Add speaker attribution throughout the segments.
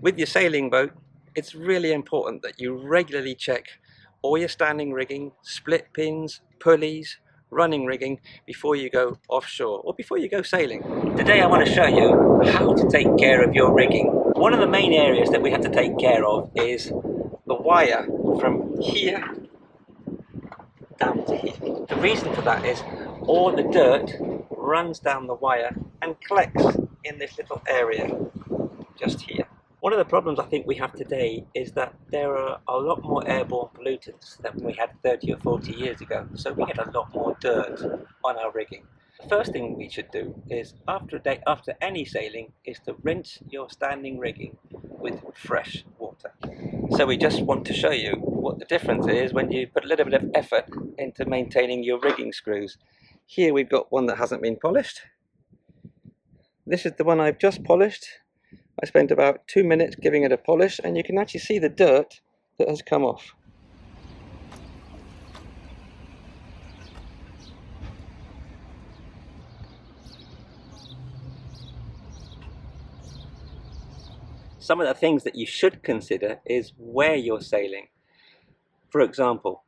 Speaker 1: With your sailing boat, it's really important that you regularly check all your standing rigging, split pins, pulleys, running rigging before you go offshore or before you go sailing. Today I want to show you how to take care of your rigging. One of the main areas that we have to take care of is the wire from here down to here. The reason for that is all the dirt runs down the wire and collects in this little area just here. One of the problems I think we have today is that there are a lot more airborne pollutants than we had 30 or 40 years ago, so we get a lot more dirt on our rigging. The first thing we should do is after any sailing is to rinse your standing rigging with fresh water. So we just want to show you what the difference is when you put a little bit of effort into maintaining your rigging screws. Here we've got one that hasn't been polished. This is the one I've just polished. I spent about 2 minutes giving it a polish, and you can actually see the dirt that has come off. Some of the things that you should consider is where you're sailing. For example,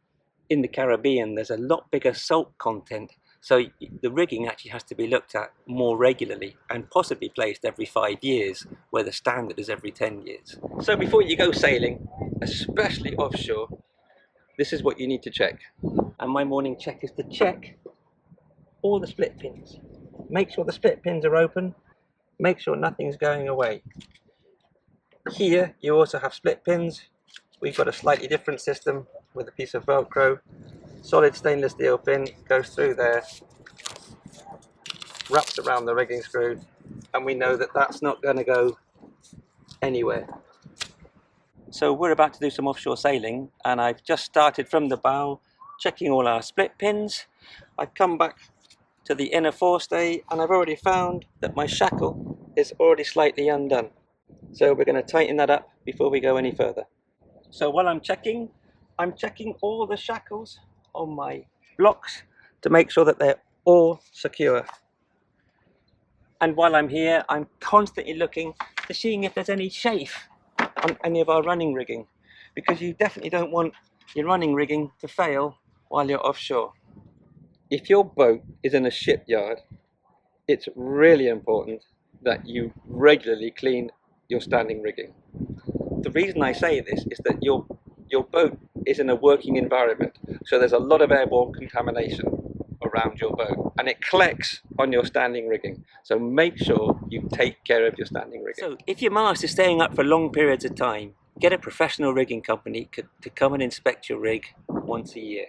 Speaker 1: in the Caribbean there's a lot bigger salt content, so the rigging actually has to be looked at more regularly and possibly placed every 5 years, where the standard is every 10 years. So before you go sailing, especially offshore, this is what you need to check. And my morning check is to check all the split pins. Make sure the split pins are open, make sure nothing's going away. Here you also have split pins. We've got a slightly different system with a piece of Velcro. Solid stainless steel pin goes through there, wraps around the rigging screw, and we know that that's not going to go anywhere. So we're about to do some offshore sailing, and I've just started from the bow, checking all our split pins. I've come back to the inner forestay, and I've already found that my shackle is already slightly undone. So we're going to tighten that up before we go any further. So while I'm checking all the shackles on my blocks to make sure that they're all secure. And while I'm here, I'm constantly looking to seeing if there's any chafe on any of our running rigging, because you definitely don't want your running rigging to fail while you're offshore. If your boat is in a shipyard, it's really important that you regularly clean your standing rigging. The reason I say this is that your boat is in a working environment, so there's a lot of airborne contamination around your boat, and it collects on your standing rigging. So make sure you take care of your standing rigging. So if your mast is staying up for long periods of time, get a professional rigging company to come and inspect your rig once a year.